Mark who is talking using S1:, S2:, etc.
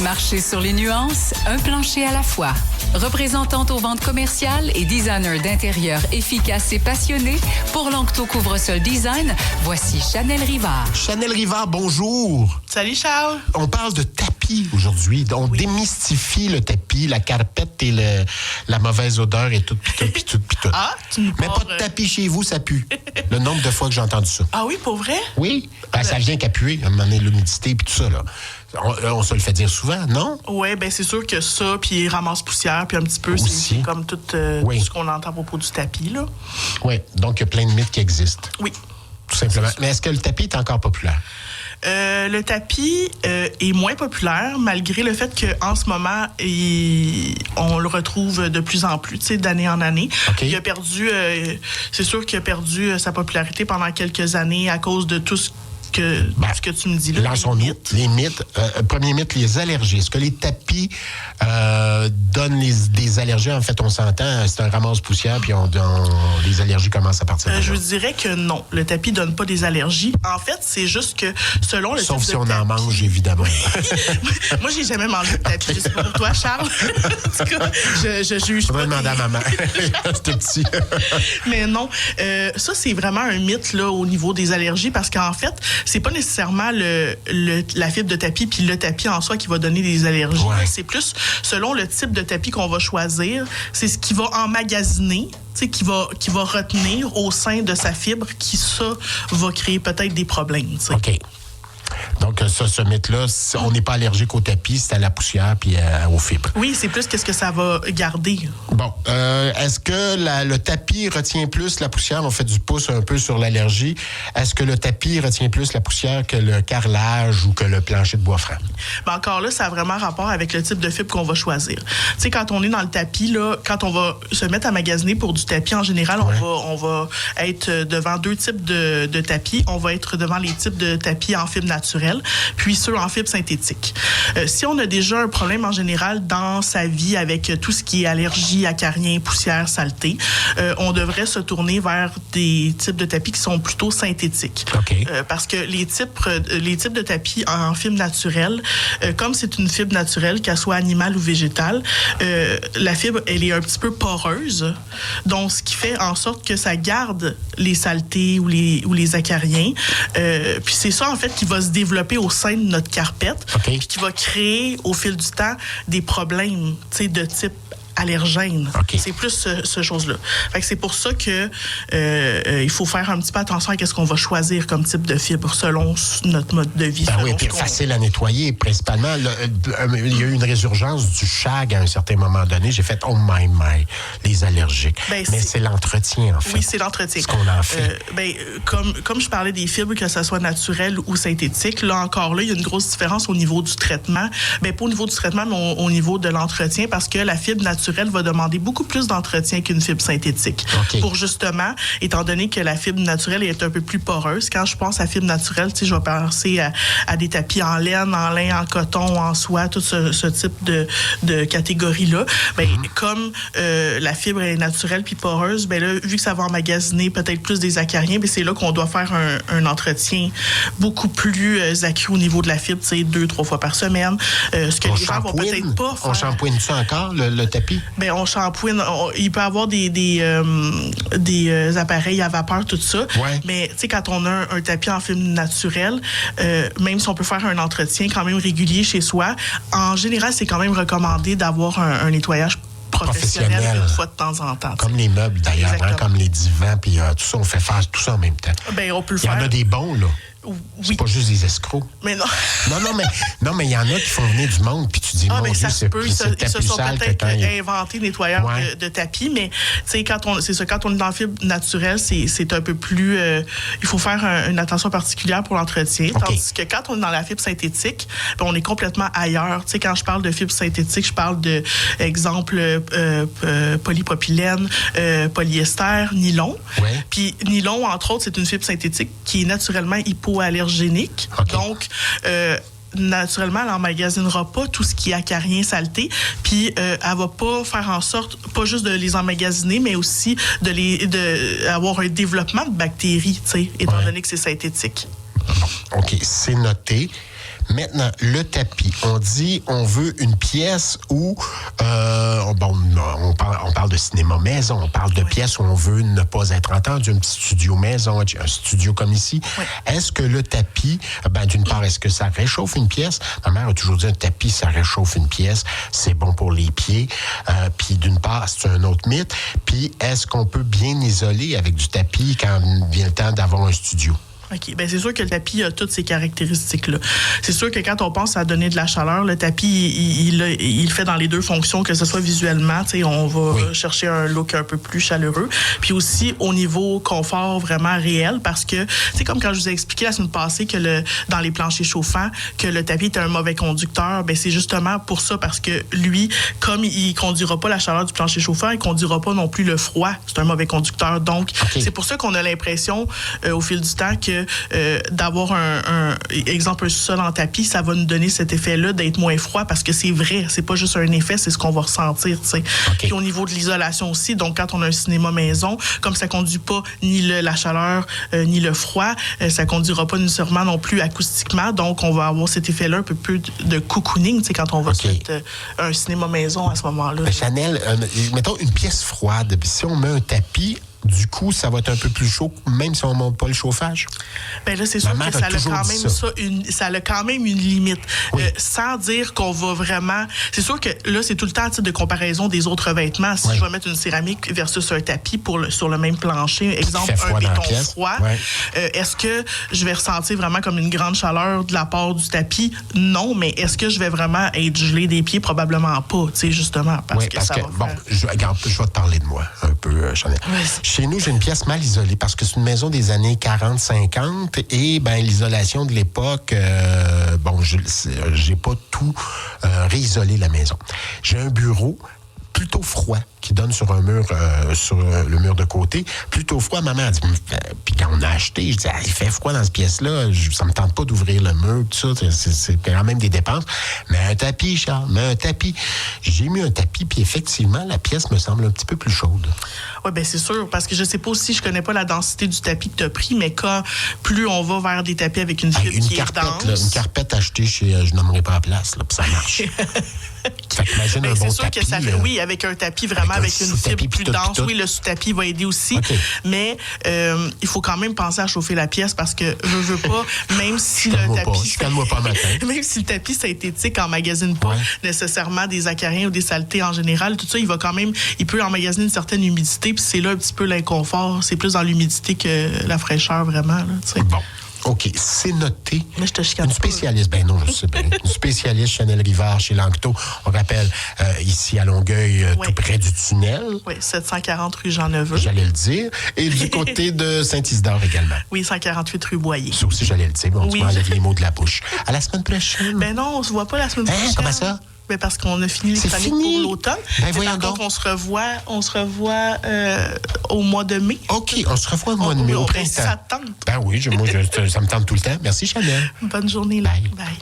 S1: Marcher sur les nuances, un plancher à la fois. Représentante aux ventes commerciales et designer d'intérieur efficace et passionné, pour l'Ancto Couvre-Sol Design, voici Chanel Rivard.
S2: Chanel Rivard, bonjour.
S3: Salut Charles.
S2: On parle de tapis aujourd'hui. On démystifie le tapis, la carpette et la mauvaise odeur et tout, puis tout.
S3: Ah, tu nous
S2: Mais
S3: parles...
S2: pas de tapis chez vous, ça pue. Le nombre de fois que j'ai entendu ça.
S3: Ah oui, pour vrai?
S2: Oui, ça vient qu'appuyer, à un moment donné, l'humidité et tout ça, là. On se le fait dire souvent, non?
S3: Oui, bien c'est sûr que ça, puis ramasse poussière, puis un petit peu, c'est comme tout ce qu'on entend à propos du tapis, là.
S2: Oui, donc il y a plein de mythes qui existent.
S3: Oui.
S2: Tout simplement. Mais est-ce que le tapis est encore populaire?
S3: Le tapis est moins populaire, malgré le fait qu'en ce moment, on le retrouve de plus en plus, tu sais, d'année en année.
S2: Okay.
S3: Il a perdu, c'est sûr qu'il a perdu sa popularité pendant quelques années à cause de tout ce que tu me dis là.
S2: Lançons-nous les mythes. Premier mythe, les allergies. Est-ce que les tapis donnent des allergies? En fait, on s'entend, c'est un ramasse-poussière, puis les allergies commencent à partir de là.
S3: Je dirais que non. Le tapis ne donne pas des allergies. En fait, c'est juste que selon le
S2: Sauf
S3: type
S2: si
S3: de
S2: on
S3: tapis...
S2: en mange, évidemment.
S3: Moi, j'ai jamais mangé de tapis. Okay. Je sais pas pour toi, Charles. En tout cas, je juge pas.
S2: Je vais demander à maman. C'était petit.
S3: Mais non. Ça, c'est vraiment un mythe là, au niveau des allergies parce qu'en fait, c'est pas nécessairement la fibre de tapis puis le tapis en soi qui va donner des allergies.
S2: Ouais.
S3: C'est plus selon le type de tapis qu'on va choisir. C'est ce qui va emmagasiner, qui va retenir au sein de sa fibre qui, ça, va créer peut-être des problèmes. T'sais.
S2: OK. Donc, ce mythe-là, on n'est pas allergique au tapis, c'est à la poussière puis aux fibres.
S3: Oui, c'est plus qu'est-ce que ça va garder.
S2: Bon, est-ce que le tapis retient plus la poussière? On fait du pouce un peu sur l'allergie. Est-ce que le tapis retient plus la poussière que le carrelage ou que le plancher de bois franc?
S3: Ben encore là, ça a vraiment rapport avec le type de fibre qu'on va choisir. Tu sais, quand on est dans le tapis, là, quand on va se mettre à magasiner pour du tapis, en général, on va être devant deux types de tapis. On va être devant les types de tapis en fibre naturelle, puis ceux en fibre synthétique. Si on a déjà un problème en général dans sa vie avec tout ce qui est allergie, acariens, poussière, saleté, on devrait se tourner vers des types de tapis qui sont plutôt synthétiques.
S2: Okay.
S3: Parce que les types de tapis en fibre naturelle, comme c'est une fibre naturelle, qu'elle soit animale ou végétale, la fibre, elle est un petit peu poreuse. Donc, ce qui fait en sorte que ça garde les saletés ou les acariens. Puis c'est ça, en fait, qui va se développer au sein de notre carpette, puis qui va créer, au fil du temps, des problèmes, tu sais, de type allergène.
S2: Okay.
S3: C'est plus ce chose-là. Fait que c'est pour ça que il faut faire un petit peu attention à ce qu'on va choisir comme type de fibre selon notre mode de vie.
S2: Ben oui, puis facile à nettoyer, principalement. Il y a eu une résurgence du shag à un certain moment donné. J'ai fait « Oh my, les allergiques ». Mais c'est l'entretien, en fait.
S3: Oui, c'est l'entretien.
S2: Ce qu'on en fait.
S3: Comme je parlais des fibres, que ce soit naturel ou synthétique, là encore, il y a une grosse différence au niveau du traitement. Pas au niveau du traitement, mais au niveau de l'entretien, parce que la fibre naturelle va demander beaucoup plus d'entretien qu'une fibre synthétique.
S2: Okay.
S3: Pour justement, étant donné que la fibre naturelle est un peu plus poreuse, quand je pense à fibre naturelle, tu sais, je vais penser à des tapis en laine, en lin, en coton, en soie, tout ce type de catégorie-là. Comme la fibre est naturelle puis poreuse, là, vu que ça va emmagasiner peut-être plus des acariens, c'est là qu'on doit faire un entretien beaucoup plus accru au niveau de la fibre, tu sais, 2-3 fois par semaine. Ce que les gens vont peut-être pas faire.
S2: On shampouine ça encore, le tapis?
S3: On shampouine. Il peut y avoir des appareils à vapeur, tout ça.
S2: Ouais.
S3: Mais tu sais, quand on a un tapis en fibre naturelle, même si on peut faire un entretien quand même régulier chez soi, en général, c'est quand même recommandé d'avoir un nettoyage professionnel une fois de temps en temps.
S2: Comme les meubles, d'ailleurs, comme les divans, puis tout ça, on fait faire tout ça en même temps.
S3: On peut le
S2: faire. Il y en a des bons, là.
S3: Oui.
S2: C'est pas juste des escrocs.
S3: Mais non.
S2: non, mais il y en a qui font venir du monde, puis tu dis, mon Dieu, c'est plus sale que quand...
S3: Ils se sont peut-être inventés nettoyeurs de tapis, mais tu sais, quand on est dans la fibre naturelle, c'est un peu plus... il faut faire une attention particulière pour l'entretien, tandis que quand on est dans la fibre synthétique, on est complètement ailleurs. Tu sais, quand je parle de fibre synthétique, je parle de, exemple, polypropylène, polyester, nylon.
S2: Ouais.
S3: Puis nylon, entre autres, c'est une fibre synthétique qui est naturellement hypoallergénique. Donc, naturellement, elle n'emmagasinera pas tout ce qui est acarien, saleté, puis elle va pas faire en sorte, pas juste de les emmagasiner, mais aussi avoir un développement de bactéries, tu sais, étant donné que c'est synthétique.
S2: OK, c'est noté. Maintenant, le tapis. On dit on veut une pièce où on parle de cinéma maison, on parle de pièces où on veut ne pas être entendu, un petit studio maison, un studio comme ici. Oui. Est-ce que le tapis, d'une part, est-ce que ça réchauffe une pièce? Ma mère a toujours dit un tapis, ça réchauffe une pièce, c'est bon pour les pieds. Puis d'une part, c'est un autre mythe. Puis est-ce qu'on peut bien isoler avec du tapis quand vient le temps d'avoir un studio?
S3: OK. Bien, c'est sûr que le tapis a toutes ces caractéristiques-là. C'est sûr que quand on pense à donner de la chaleur, le tapis, il fait dans les deux fonctions, que ce soit visuellement, tu sais, on va chercher un look un peu plus chaleureux, puis aussi au niveau confort vraiment réel, parce que, c'est comme quand je vous ai expliqué la semaine passée que dans les planchers chauffants, que le tapis est un mauvais conducteur, bien, c'est justement pour ça, parce que lui, comme il conduira pas la chaleur du plancher chauffant, il conduira pas non plus le froid. C'est un mauvais conducteur. Donc, c'est pour ça qu'on a l'impression, au fil du temps, que d'avoir un exemple, un sol en tapis, ça va nous donner cet effet-là d'être moins froid, parce que c'est vrai, c'est pas juste un effet, c'est ce qu'on va ressentir, tu sais. Puis au niveau de l'isolation aussi, donc quand on a un cinéma maison, comme ça conduit pas ni la chaleur ni le froid, ça conduira pas nécessairement non plus acoustiquement, donc on va avoir cet effet-là un peu plus de cocooning, tu sais, quand on va se mettre un cinéma maison à ce moment-là.
S2: Chanel, mettons une pièce froide, puis si on met un tapis, du coup, ça va être un peu plus chaud, même si on ne monte pas le chauffage?
S3: Bien là, c'est sûr que ça a quand même une limite. Oui. Sans dire qu'on va vraiment... C'est sûr que là, c'est tout le temps de comparaison des autres vêtements. Si je vais mettre une céramique versus un tapis sur le même plancher, exemple, un béton froid, est-ce que je vais ressentir vraiment comme une grande chaleur de la part du tapis? Non, mais est-ce que je vais vraiment être gelé des pieds? Probablement pas, tu sais, justement. Parce que
S2: je vais te parler de moi un peu, Chanel. Chez nous, j'ai une pièce mal isolée parce que c'est une maison des années 40-50 et l'isolation de l'époque, j'ai pas tout réisolé la maison. J'ai un bureau plutôt froid qui donne sur un mur, sur le mur de côté, plutôt froid. Maman a dit, puis quand on a acheté, je dis, il fait froid dans cette pièce-là, ça me tente pas d'ouvrir le mur, tout ça, c'est quand même des dépenses. Mais un tapis, Charles, un tapis. J'ai mis un tapis, puis effectivement, la pièce me semble un petit peu plus chaude.
S3: Oui, bien c'est sûr, parce que je sais pas aussi, je connais pas la densité du tapis que tu as pris, mais plus on va vers des tapis avec une fibre qui est dense...
S2: Une carpette achetée chez, je nommerai pas la place, là, puis ça marche. Fait qu'imagine un bon tapis.
S3: Que ça fait, oui, avec un tapis vraiment avec une fibre plus dense. Oui, le sous-tapis va aider aussi. Okay. Mais il faut quand même penser à chauffer la pièce parce que je veux pas, même si le tapis...
S2: Calme-moi pas matin.
S3: Même si le tapis synthétique emmagasine pas nécessairement des acariens ou des saletés en général, tout ça, il peut emmagasiner une certaine humidité, puis c'est là un petit peu l'inconfort. C'est plus dans l'humidité que la fraîcheur, vraiment. Là,
S2: bon. OK, c'est noté.
S3: Mais je te chicane
S2: une spécialiste, ben non, je sais bien. Une spécialiste Chanel Rivard chez Lanctot. On rappelle, ici à Longueuil, tout près du tunnel.
S3: Oui, 740 rue Jean-Neveu.
S2: J'allais le dire. Et du côté de Saint-Isidore également.
S3: Oui, 148 rue Boyer.
S2: Ça aussi, j'allais le dire. Bon, tu m'enlèves les mots de la bouche. À la semaine prochaine.
S3: Ben non, on se voit pas la semaine prochaine.
S2: Comment ça?
S3: Ben parce qu'on a fini les chroniques pour l'automne.
S2: Par
S3: contre, on se revoit au mois de mai.
S2: OK, on se revoit au mois de mai, au printemps.
S3: Ça te tente.
S2: Ben oui, ça me tente tout le temps. Merci, Chanel.
S3: Bonne journée. Là.
S2: Bye.
S3: Bye.